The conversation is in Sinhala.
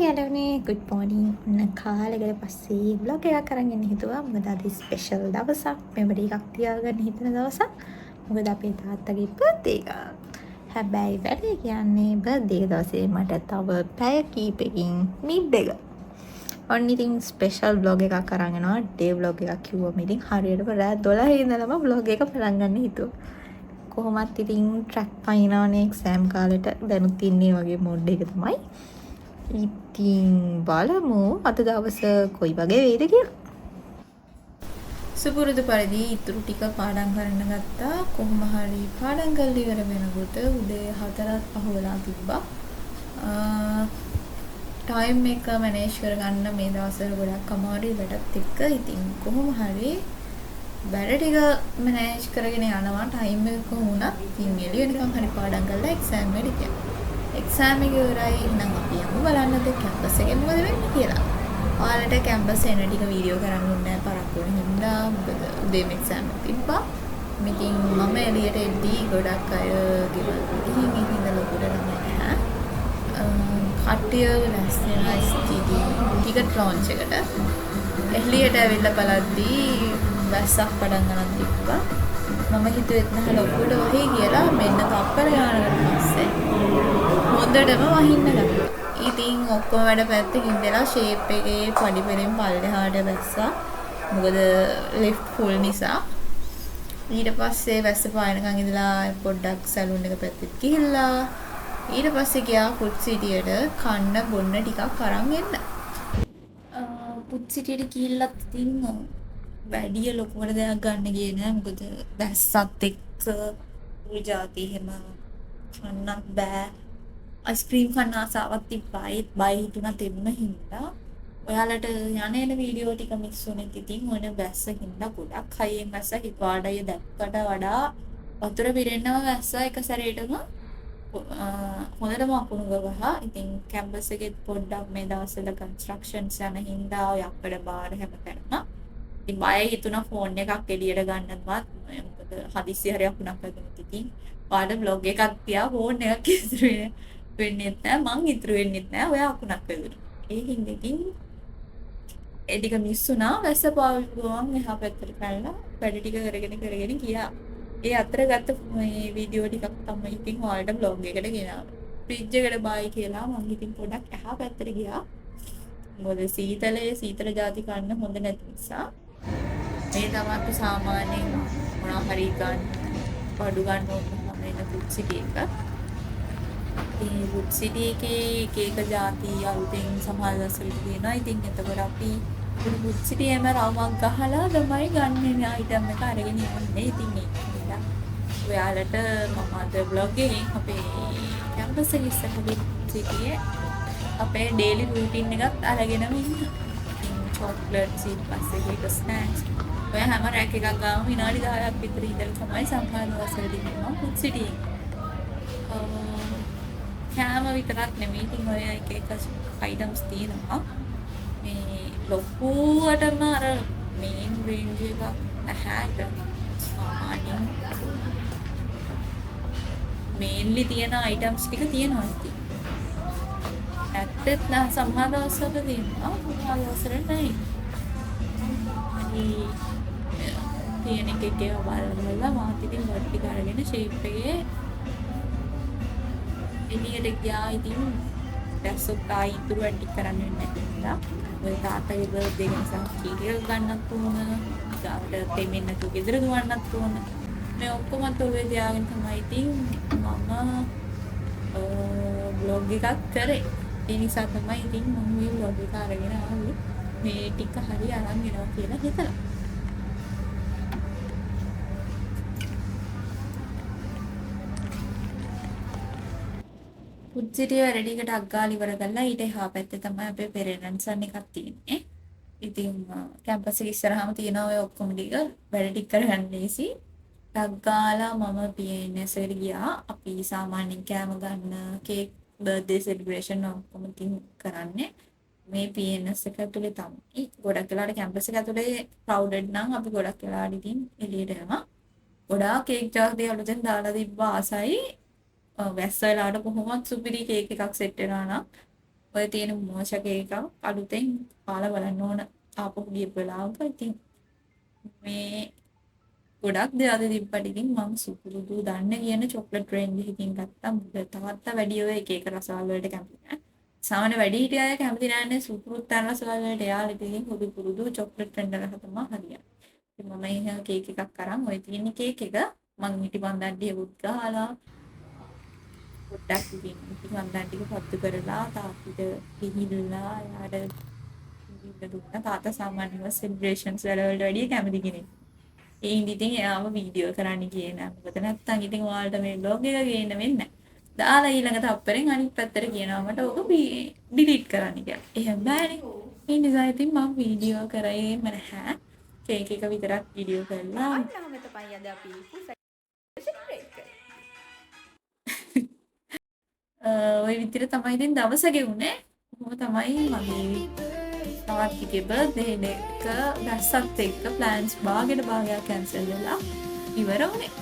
යලනේ good morning ඔන්න කාලෙකට පස්සේ vlog එකක් අරන් එන්න හිතුවා මොකද අද ස්පෙෂල් දවසක් මෙමරි එකක් තියාගන්න හිතන දවසක් මොකද අපේ තාත්තගේ බර්ත්ඩේ එක හැබැයි වැඩේ කියන්නේ බර්ත්ඩේ දවසේ මට තව පැය කීපකින් මිඩ් එක ඔන්න ඉතින් ස්පෙෂල් vlog එකක් අරන් එනවා ඩේ vlog එකක් කිව්වම ඉතින් හරියටම රාත් 12 ඉඳලම vlog එක පටන් ගන්න හිතුවා කොහොමත් ඉතින් ට්‍රැක් පයින්නවනේ එක්සෑම් කාලෙට දැනුත් ඉන්නේ වගේ මොඩ් එක තමයි ඉතින් බලමු අද දවස කොයි වගේ වේද කියලා. සුපුරුදු පරිදි ඉතුරු ටික පාඩම් කරන්න ගත්තා. කොහොම හරි පාඩම් කරලා ඉවර වෙනකොට උදේ 4ක් පහ වෙලා තිබ්බා. ටයිම් එක මැනේජ් කරගන්න මේ දවස්වල ගොඩක් අමාරුයි වැඩත් එක්ක. ඉතින් කොහොම හරි වැඩ ටික මැනේජ් කරගෙන යනවා ටයිම් එක කොහොමුණත්. ඉතින් එළිය වෙනකම් හරි පාඩම් කරලා එක්සෑම් එකට යනවා. එක්සෑම් එක ඉවරයි. එහෙනම් අපි යමු බලන්නද කැම්පස් එකේ මොකද වෙන්නේ කියලා. ඔයාලට කැම්පස් එන ටික වීඩියෝ කරන්න ඕනේ නැහැ පරක්කු වෙන හින්දා. මොකද උදේම එක්සෑම් එක තිබ්බා. ඉතින් මම එළියට එද්දී ගොඩක් අය ගෙවල් ගිහින් ඉඳලා ලොකුට නැහැ. කට්ටිය ලැස්තින STD ටිකට් ලොන්ච් එකට එළියට ඇවිල්ලා බලද්දී වැස්සක් පටන් ගන්න තිබ්බා. මම හිතුවෙත් නැහැ ලොකුට වහී කියලා. මෙන්න තප්පර ගානකට පස්සේ හොඳටම වහින්න ගත්තා. ඉතින් ඔක්කොම වැඩ පැත්තකින් ඉඳලා ෂේප් එකේ පඩි පෙරෙන් පල්ලෙහාට වැස්සා. මොකද ලිෆ්ට් ෆුල් නිසා. ඊට පස්සේ වැස්ස පායනකන් ඉඳලා පොඩ්ඩක් සැලුන් එක පැත්තට ගිහිල්ලා ඊට පස්සේ ගියා ෆුඩ් සිටියට කන්න බොන්න ටිකක් අරන් එන්න. ෆුඩ් සිටියට ගිහිල්ලා ඉතින් වැඩිය ලොකුවට දෙයක් ගන්න ගියේ නෑ. මොකද වැස්සත් එක්ක උල් જાති හැම කන්නත් බෑ. අයිස්ක්‍රීම් කන්න ආසාවක් තිබ්බා. ඒත් බය හිතුණා තෙන්න හින්දා. ඔයාලට යන එන වීඩියෝ ටික මිස් වුණෙත් ඉතින් ඔන වැස්ස හින්දා ගොඩක් හයියෙන් වැස්ස හිතවාඩය දැක්කට වඩා වතුර පිරෙන්නම වැස්ස එක සැරේටම හොඳටම අකුණු ගහලා. ඉතින් කැම්පස් එකෙත් පොඩ්ඩක් මේ දවස්වල කන්ස්ට්‍රක්ෂන්ස් යන හින්දා ඔය අප්පඩ බාර හැමතැනම ඉතින් බය හිතුණා ෆෝන් එකක් එළියට ගන්නවත්. මොකද හදිස්සි හරි අකුණක් වැදුනොත් ඉතින් ඔයාලට vlog එකක් තියා ෆෝන් එකක් ඉතුරු වෙන්නේ නැහැ. මං ඉතුරු වෙන්නේ නැහැ. ඔයා අකුණක් වැදුනා. ඒ හින්දා ඉතින් ඒ ටික මිස් වුණා. වැස්ස පාවිච්චි එහා පැත්තට පැනලා වැඩ ටික කරගෙන ගියා. ඒ අතර ගත්ත මේ වීඩියෝ ටිකක් තමයි ඉතින් ඔයාලට vlog එකට ගෙනාවා. ෆ්‍රිජ් එකට බයි කියලා මං ඉතින් පොඩක් එහා පැත්තට ගියා. මොකද සීතල ಜಾති කන්න හොඳ නැති නිසා. මේ තමයි අපි සාමාන්‍යයෙන් මොනවා හරි ගන්න බඩු ගන්න ඕන වෙන ෆුඩ් සිටි එක. ඒ ෆුඩ් සිටි එකේ එක ಜಾති අලුතෙන් සමහර දවස්වල තියෙනවා. ඉතින් එතකොට අපි ෆුඩ් සිටි එකේම රවුමක් ගහලා තමයි ගන්න අයිටම් එක අරගෙන යන්නේ. ඉතින් ඒක ඔයාලට මම අද vlog එකෙන් අපේ කැම්පස් එකේ ඉස්සරහ ෆුඩ් සිටියේ අපේ ඩේලි රූටින් එකත් අරගෙනම ඉන්න. චොක්ලට්ස් ඊට පස්සේ ඒක ස්නැක්ස්. ඔය හැම රැක් එකක් ගාම විනාඩි 10ක් විතර ඉඳලා තමයි සම්පූර්ණ දවසවලදී මම ෆුඩ් සිටි කෑම විතරක් නෙමෙයි. ඉතින් ඔය එක අයිටම්ස් තියෙනවා. මේ ලොකුවටම අර මේන් රේන්ජ් එකක් නැහැ. සාමාන්‍යයෙන් මේන්ලි තියෙන අයිටම්ස් ටික තියෙනවා ඉතින්. ඇත්තත් නම් සමහර දවස්වල තියෙනවා. සමහර දවස්වල නැහැ. තියෙන එකේ බලලා මාත් ඉතින් වට්ටි කරගෙන ෂේප් එකේ එළියට ගියා. ඉතින් දැස්සොත් ආයි ඉතුරු වැඩි කරන්න වෙන්නේ නැහැ. ඔය තාත්තගේ බර්ත්ඩේ නිසා කීකයක් ගන්නත් ඕන. ගාවට දෙමින් නැතු ගෙදර දුවන්නත් ඕන. මේ ඔක්කොම තෝවේ තියාගෙන තමයි ඉතින් මම vlog එකක් කරේ. ඒ නිසා තමයි ඉතින් මම මේ vlog එක අරගෙන ආවේ. මේ ටික හරි අරන් එනවා කියලා හිතලා. ෆුඩ් සිටිය රෙඩි එකට අග්ගාල ඉවර කරලා ඊට එහා පැත්තේ තමයි අපේ පෙරේරන්ස් වන්න එකක් තියෙන්නේ. ඉතින් කැම්පස් එකේ ඉස්සරහාම තියෙන ඔය ඔක්කොම ටික වැඩ ටික කරගන්න ලේසි. අග්ගාලා මම PNS එකට ගියා. අපි සාමාන්‍යයෙන් කෑම ගන්න කේක් බර්ත්ඩේ සෙලිබ්‍රේෂන් ඔක්කොම තින් කරන්නේ මේ PNS එක ඇතුලේ තමයි. ගොඩක් වෙලාවට කැම්පස් එක ඇතුලේ crowded නම් අපි ගොඩක් වෙලාවට ඉතින් එළියට යනවා. ගොඩාක් කේක් ජාති අලුතෙන් දාලා තිබ්බ ආසයි. වැස්ස වෙලාවට කොහොමවත් සුපිරි කේක් එකක් සෙට් වෙනවා නම් ඔය තියෙන මෝෂක එකක් අලුතෙන් කාලා බලන්න ඕන ආපහු ගියපු වෙලාවක. ඉතින් මේ ගොඩක් දේවල් තිබ්බට ඉතින් මම සුපුරුදු දන්න කියන චොක්ලට් රේන්ජ් එකකින් ගත්තා. මොකද තාත්තා වැඩි ඔය එක එක රසවල් වලට කැමති නෑ. සාමාන්‍ය වැඩි හිටිය අය කැමති නෑනේ සුපුරුදු තන රසවල් වලට. එයාලා ඉතින් හුදු පුරුදු චොක්ලට් රේන්ජ් එක තමයි හරියන්නේ. ඉතින් මම එහෙම කේක් එකක් අරන් ඔය තියෙන කේක් එක මං හිටි පන්දන්ඩියකුත් ගහලා පොඩ්ඩක් ඉතින් පන්දන් ටික පත්තු කරලා තාත්තිට ගිහිල්ලා යාට ඉන්න දුන්නා. තාත්තා සාමාන්‍යව සෙලිබ්‍රේෂන්ස් වලට වැඩිය කැමති කෙනෙක්. ඒ හින්දා ඉතින් එයාම වීඩියෝ කරන්න ගියේ නෑ. මොකද නැත්තම් ඉතින් ඔයාලට මේ බ්ලොග් එක ගේන්න වෙන්නේ නෑ. දාලා ඊළඟ තප්පරෙන් අනිත් පැත්තට කියනවා මට ඔක ඩිලීට් කරන්න කියලා. එහෙම බෑනේ. ඒ නිසා ඉතින් මම වීඩියෝ කරේම නැහැ. කේක් එක විතරක් වීඩියෝ කරලා අන්න තමයි අද අපි සෙලිබ්‍රේට් කරේ. ඔය විදිහට තමයි ඉතින් දවස ගෙවුනේ. කොහොම තමයි මගේ තාත්තිගේ බර්ත්ඩේ එක දැස්සත් එක්ක ප්ලෑන්ස් භාගයට භාගයක් කැන්සල් වෙලා ඉවර වුණේ.